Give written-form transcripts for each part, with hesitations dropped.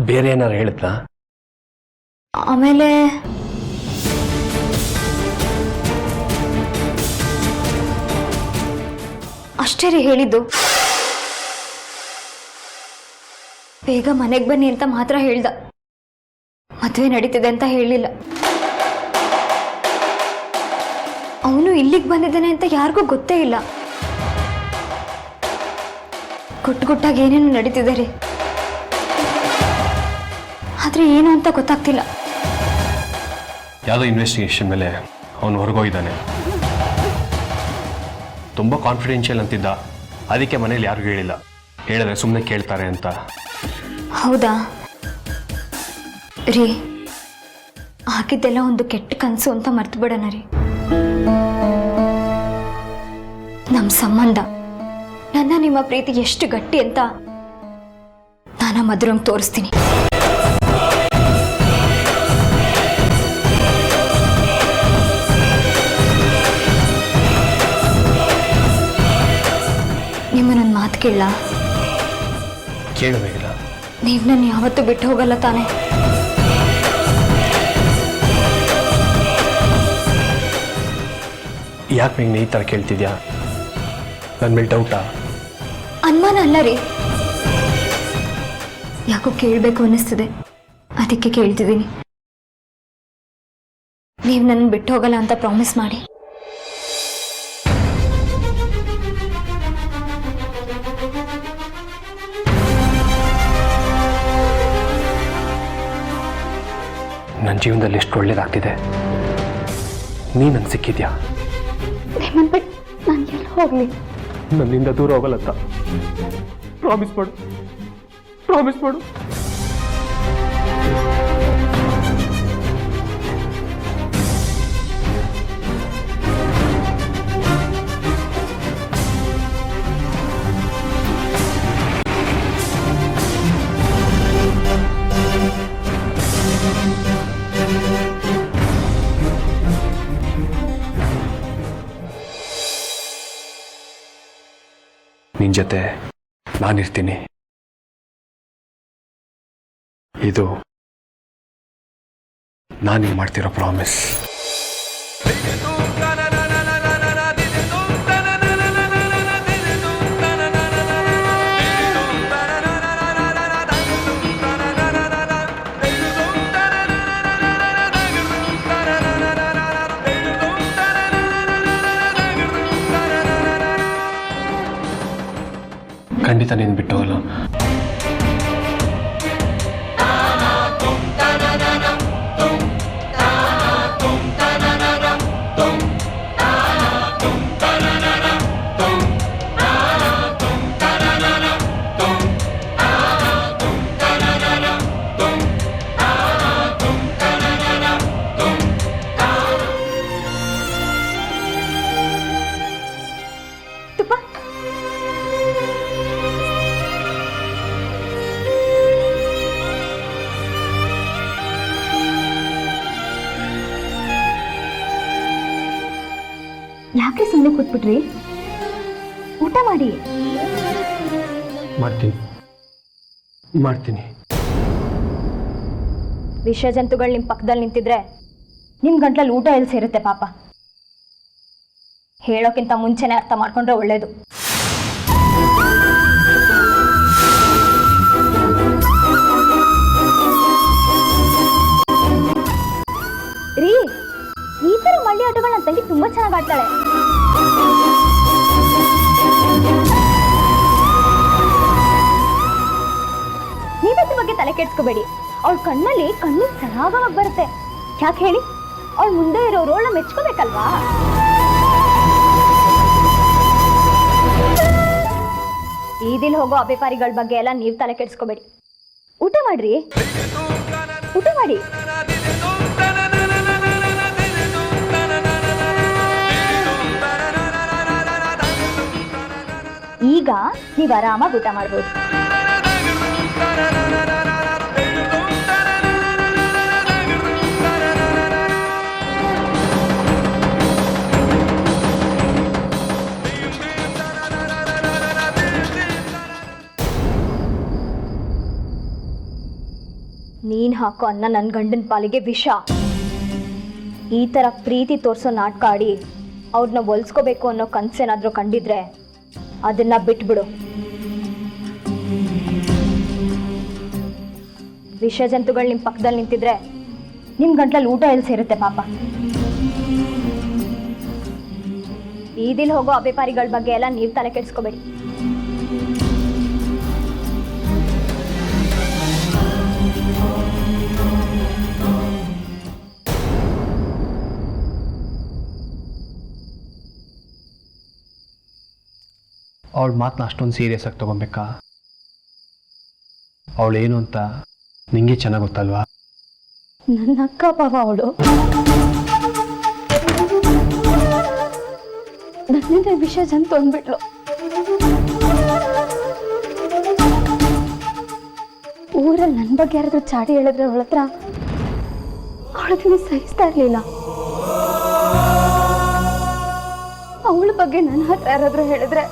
ಬೇರೆ ಏನಾರು ಹೇಳಿದ್ನಾ? ಆಮೇಲೆ ಅಷ್ಟೇ ರೀ ಹೇಳಿದ್ದು. ಬೇಗ ಮನೆಗೆ ಬನ್ನಿ ಅಂತ ಮಾತ್ರ ಹೇಳ್ದ. ಮದುವೆ ನಡೀತಿದೆ ಅಂತ ಹೇಳಿಲ್ಲ. ಅವನು ಇಲ್ಲಿಗೆ ಬಂದಿದ್ದಾನೆ ಅಂತ ಯಾರಿಗೂ ಗೊತ್ತೇ ಇಲ್ಲ. ಗುಟ್ಟಾಗಿ ಏನೇನು ನಡೀತಿದೆ ರೀ, ಆದ್ರೆ ಏನು ಅಂತ ಗೊತ್ತಾಗ್ತಿಲ್ಲ. ಯಾವುದೋ ಇನ್ವೆಸ್ಟಿಗೇಷನ್ ಮೇಲೆ ಅವನು ಹೊರಗೋಗಿದ್ದಾನೆ. ತುಂಬ ಕಾನ್ಫಿಡೆನ್ಷಿಯಲ್ ಅಂತಿದ್ದ. ಅದಕ್ಕೆ ಮನೇಲಿ ಯಾರಿಗೂ ಹೇಳಿಲ್ಲ. ಹೇಳಿದ್ರೆ ಸುಮ್ಮನೆ ಕೇಳ್ತಾರೆ ಅಂತ. ಹೌದಾ ರೀ, ಹಾಕಿದ್ದೆಲ್ಲ ಒಂದು ಕೆಟ್ಟ ಕನಸು ಅಂತ ಮರ್ತು ಬಿಡೋಣ ರೀ. ನಮ್ಮ ಸಂಬಂಧ, ನನ್ನ ನಿಮ್ಮ ಪ್ರೀತಿ ಎಷ್ಟು ಗಟ್ಟಿ ಅಂತ ನಾನು ಮಧುರಂಗ್ ತೋರಿಸ್ತೀನಿ. ನಿಮ್ಮನ್ನೊಂದು ಮಾತು ಕೇಳ? ಕೇಳಬೇಕಿಲ್ಲ. ನೀವು ನನ್ನ ಯಾವತ್ತೂ ಬಿಟ್ಟು ಹೋಗಲ್ಲ ತಾನೆ? ಯಾಕೆ ನೀನು ಈ ಥರ ಕೇಳ್ತಿದ್ಯಾ? ನನ್ನ ಮೇಲೆ ಡೌಟಾ? ಅನುಮಾನ ಅಲ್ಲ ರೀ, ಯಾಕೋ ಕೇಳಬೇಕು ಅನ್ನಿಸ್ತಿದೆ, ಅದಕ್ಕೆ ಕೇಳ್ತಿದ್ದೀನಿ. ನೀವು ನನ್ನ ಬಿಟ್ಟು ಹೋಗಲ್ಲ ಅಂತ ಪ್ರಾಮಿಸ್ ಮಾಡಿ. ನನ್ನ ಜೀವನದಲ್ಲಿ ಎಷ್ಟು ಒಳ್ಳೇದಾಗ್ತಿದೆ, ನೀ ನಂಗೆ ಸಿಕ್ಕಿದ್ಯಾ? ನಿಮ್ಮನ್ನು ಬಿಟ್ಟು ನಾನು ಎಲ್ಲಿ ಹೋಗಲಿ? ನನ್ನಿಂದ ದೂರ ಹೋಗಲ್ಲತ್ತ. ಪ್ರಾಮಿಸ್ ಮಾಡು, ಪ್ರಾಮಿಸ್ ಮಾಡು. ನಿನ್ನ ಜೊತೆ ನಾನಿರ್ತೀನಿ. ಇದು ನಾನು ಮಾಡ್ತಿರೋ ಪ್ರಾಮಿಸ್. ಖಂಡಿತ ನೀನು ಬಿಟ್ಟು ಹೋಗಲ್ಲ. ಯಾಕೆ ಸುಮ್ಮನೆ ಕೂತ್ಬಿಟ್ರಿ? ಊಟ ಮಾಡಿ. ಮಾಡ್ತೀನಿ. ವಿಷ ಜಂತುಗಳು ನಿಮ್ಮ ಪಕ್ಕದಲ್ಲಿ ನಿಂತಿದ್ರೆ ನಿಮ್ಮ ಗಂಟ್ಲಲ್ಲಿ ಊಟ ಎಲ್ಲಿ ಸೇರುತ್ತೆ ಪಾಪ? ಹೇಳೋಕ್ಕಿಂತ ಮುಂಚೆನೆ ಅರ್ಥ ಮಾಡ್ಕೊಂಡ್ರೆ ಒಳ್ಳೇದು. ರೀ, ಈ ತರ ಮಳ್ಳಿ ಆಟಗಳು ನನ್ನ ತಂಗಿ ತುಂಬಾ ಚೆನ್ನಾಗಿ ಆಡ್ತಾಳೆ. ನೀವದ್ರ ಬಗ್ಗೆ ತಲೆ ಕೆಡ್ಸ್ಕೋಬೇಡಿ. ಅವಳ ಕಣ್ಣಲ್ಲಿ ಕಣ್ಣು ಸರಾಗವಾಗಿ ಬರುತ್ತೆ. ಯಾಕೆ ಹೇಳಿ? ಅವಳು ಮುಂದೆ ಇರೋ ರೋಲ್ನ ಮೆಚ್ಕೋಬೇಕಲ್ವಾ? ಈದಿಲ್ ಹೋಗೋ ಅಭಿಪಾರಿಗಳ ಬಗ್ಗೆ ಎಲ್ಲ ನೀವು ತಲೆ ಕೆಡ್ಸ್ಕೋಬೇಡಿ. ಊಟ ಮಾಡ್ರಿ, ಊಟ ಮಾಡಿ. ಈಗ ನೀವು ಆರಾಮಾಗಿ ಊಟ ಮಾಡ್ಬೋದು. ನೀನ್ ಹಾಕೋ ಅನ್ನ ನನ್ನ ಗಂಡನ ಪಾಲಿಗೆ ವಿಷ. ಈ ಥರ ಪ್ರೀತಿ ತೋರಿಸೋ ನಾಟಕ ಆಡಿ ಅವ್ರನ್ನ ಒಲ್ಸ್ಕೋಬೇಕು ಅನ್ನೋ ಕನ್ಸೇನಾದ್ರೂ ಕಂಡಿದ್ರೆ ಅದನ್ನ ಬಿಟ್ಬಿಡು. ವಿಷ ಜಂತುಗಳು ನಿಮ್ಮ ಪಕ್ಕದಲ್ಲಿ ನಿಂತಿದ್ರೆ ನಿಮ್ಮ ಗಂಟ್ಲಲ್ಲಿ ಊಟ ಎಲ್ಲಿ ಸೇರುತ್ತೆ ಪಾಪ. ಬೀದಿಲ್ ಹೋಗೋ ಅಭಿಪಾರಿಗಳ ಬಗ್ಗೆ ಎಲ್ಲ ನೀವು ತಲೆ ಕೆಡಿಸ್ಕೋಬೇಡಿ. ಅವಳ ಮಾತನ್ನ ಅಷ್ಟೊಂದು ಸೀರಿಯಸ್ ಆಗಿ ತಗೊಬೇಕಾ? ಅವಳೇನು ಅಂತ ನಿಂಗೆ ಚೆನ್ನಾಗಿ ಗೊತ್ತಲ್ವಾ? ನನ್ನ ಅಕ್ಕ ಪಾವ ಅವಳು. ನನ್ನಿಂದ ವಿಷಯ ಜಂತು ಅಂದ್ಬಿಟ್ಲು. ಊರಲ್ಲಿ ನನ್ನ ಬಗ್ಗೆ ಯಾರಾದ್ರೂ ಚಾಡಿ ಹೇಳಿದ್ರೆ ಅವಳ ಹತ್ರ ಅವಳದನ್ನ ಸಹಿಸ್ತಾ ಇರ್ಲಿಲ್ಲ. ಅವಳ ಬಗ್ಗೆ ನನ್ನ ಹತ್ರ ಯಾರಾದ್ರೂ ಹೇಳಿದ್ರೆ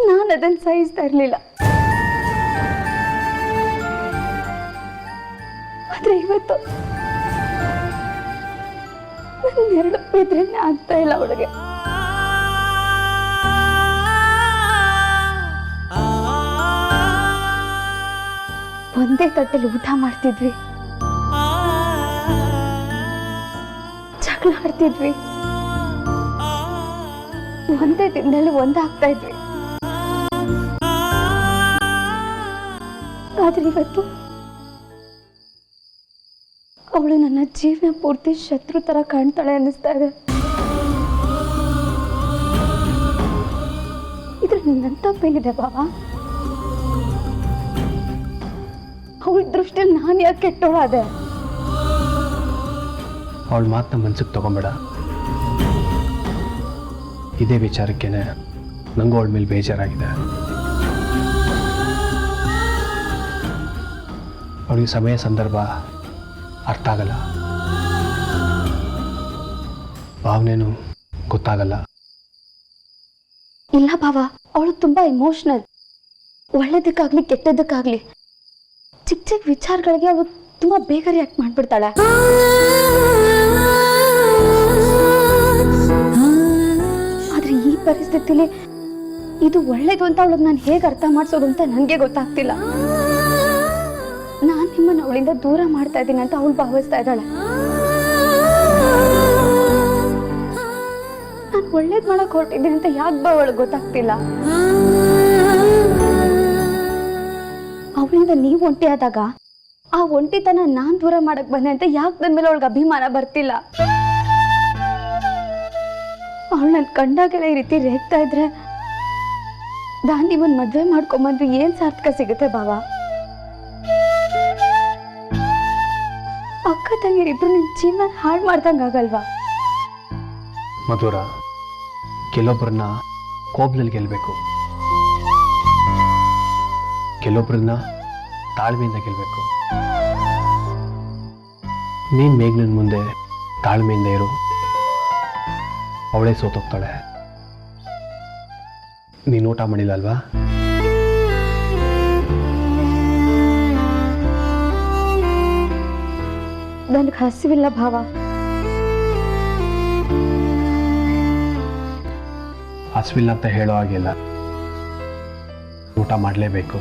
ನಾನು ಅದನ್ನ ಸಹಿಸ್ತಾ ಇರ್ಲಿಲ್ಲ. ಆದ್ರೆ ಇವತ್ತು ನನ್ನ 2 ಬಿದ್ರೇನೆ ಆಗ್ತಾ ಇಲ್ಲ ಅವಳಿಗೆ. ಒಂದೇ ತಟ್ಟೆಲಿ ಊಟ ಮಾಡ್ತಿದ್ವಿ, ಜಗಳ ಆಡ್ತಿದ್ವಿ, ಒಂದೇ ದಿನದಲ್ಲಿ ಒಂದಾಗ್ತಾ ಇದ್ವಿ. ಆದ್ರೆ ಇವತ್ತು ಅವಳು ನನ್ನ ಜೀವನ ಪೂರ್ತಿ ಶತ್ರು ತರ ಕಾಣ್ತಾಳೆ ಅನ್ನಿಸ್ತಾ ಇದೆ. ಇದ್ರ ನನ್ನ ತಪ್ಪೇನಿದೆ ಬಾಬಾ? ಅವಳ ದೃಷ್ಟಿಯಲ್ಲಿ ನಾನು ಯಾಕೆ ಕೆಟ್ಟೋಳಾದೆ? ಅವಳ ಮಾತನ್ನ ಮನ್ಸಿಗೆ ತಗೊಂಬೇಡ. ಇದೇ ವಿಚಾರಕ್ಕೇನೆ ನನಗೂ ಅವಳ ಮೇಲೆ ಬೇಜಾರಾಗಿದೆ. ಅವಳಿಗೆ ಸಮಯ ಸಂದರ್ಭ ಅರ್ಥ ಆಗಲ್ಲ, ಭಾವನೆನೂ ಗೊತ್ತಾಗಲ್ಲ. ಇಲ್ಲ ಭಾವ, ಅವಳು ತುಂಬಾ ಇಮೋಷನಲ್. ಒಳ್ಳೇದಕ್ಕಾಗ್ಲಿ ಕೆಟ್ಟದಕ್ಕಾಗ್ಲಿ ಚಿಕ್ಕ ಚಿಕ್ಕ ವಿಚಾರಗಳಿಗೆ ಅವಳು ತುಂಬಾ ಬೇಗ ರಿಯಾಕ್ಟ್ ಮಾಡ್ಬಿಡ್ತಾಳೆ. ಆದ್ರೆ ಈ ಪರಿಸ್ಥಿತಿಲಿ ಇದು ಒಳ್ಳೇದು ಅಂತ ಅವಳಿಗೆ ನಾನು ಹೇಗೆ ಅರ್ಥ ಮಾಡಿಸೋದು ಅಂತ ನನಗೆ ಗೊತ್ತಾಗ್ತಿಲ್ಲ. ನಾನು ನಿಮ್ಮನ್ನ ಅವಳಿಂದ ದೂರ ಮಾಡ್ತಾ ಇದ್ದೀನಿ ಅಂತ ಅವಳು ಭಾವಿಸ್ತಾ ಇದ್ದಾಳೆ. ನಾನು ಒಳ್ಳೇದು ಮಾಡಕ್ ಹೊರಟಿದ್ದೀನಿ ಅಂತ ಯಾಕೆ ಅವಳಿಗೆ ಗೊತ್ತಾಗ್ತಿಲ್ಲ. ಅವಳಿಂದ ನೀವು ಒಂಟಿ ಆದಾಗ ಆ ಒಂಟಿತನ ನಾನ್ ದೂರ ಮಾಡಕ್ ಬಂದೆ ಅಂತ ಯಾಕೆ ನನ್ನ ಮೇಲೆ ಅವಳಿಗೆ ಅಭಿಮಾನ ಬರ್ತಿಲ್ಲ. ಅವಳು ನನ್ ಕಂಡಾಗೆಲ್ಲ ಈ ರೀತಿ ರೇಗ್ತಾ ಇದ್ರೆ ನಾನು ನಿಮ್ಮನ್ನ ಮದ್ವೆ ಮಾಡ್ಕೊಂಬಂದು ಏನ್ ಸಾರ್ಥಕ ಸಿಗುತ್ತೆ ಬಾವ? ಅಕ್ಕ ತಂಗಿರಿಬ್ರು ನಿನ್ ಜೀವನ ಹಾಳು ಮಾಡ್ದಂಗ ಆಗಲ್ವಾ? ಮಧುರ, ಕೆಲವೊಬ್ಬರನ್ನ ಕೋಪದಲ್ಲಿ ಗೆಲ್ಲಬೇಕು, ಕೆಲವೊಬ್ಬರನ್ನ ತಾಳ್ಮೆಯಿಂದ ಗೆಲ್ಲಬೇಕು. ನೀನು ಮೇಘ್ನನ್ ಮುಂದೆ ತಾಳ್ಮೆಯಿಂದ ಇರು, ಅವಳೇ ಸೋತೋಗ್ತಾಳೆ. ನೀನು ಊಟ ಮಾಡಿಲ್ಲ ಅಲ್ವಾ? ನನಗೆ ಹಸಿವಿಲ್ಲ ಭಾವ. ಹಸಿವಿಲ್ಲ ಅಂತ ಹೇಳೋ ಹಾಗಿಲ್ಲ, ಊಟ ಮಾಡಲೇಬೇಕು.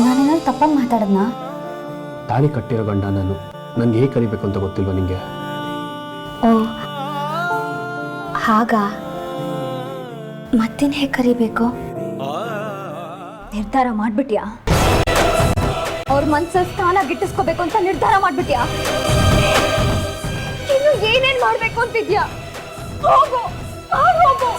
ನಾನೇನಾದ್ರು ತಪ್ಪಾಗಿ ಮಾತಾಡದ್ನಾ? ತಾಳಿ ಕಟ್ಟಿರೋ ಗಂಡ ನಾನು, ನನ್ಗೆ ಹೇಗೆ ಕರಿಬೇಕು ಅಂತ ಗೊತ್ತಿಲ್ವಾ ನಿಂಗೆ? ಓ ಹಾಗಾ? ಮತ್ತೇನು ಹೇಗೆ ಕರಿಬೇಕು? ನಿರ್ಧಾರ ಮಾಡ್ಬಿಟ್ಯಾ? ಅವ್ರ ಮನ್ಸಲ್ಲಿ ಸ್ಥಾನ ಗಿಟ್ಟಿಸ್ಕೋಬೇಕು ಅಂತ ನಿರ್ಧಾರ ಮಾಡ್ಬಿಟ್ಯಾ? ಇನ್ನು ಏನೇನ್ ಮಾಡ್ಬೇಕು ಅಂತಿದ್ಯಾ? ಹೋಗು ಹೋಗು.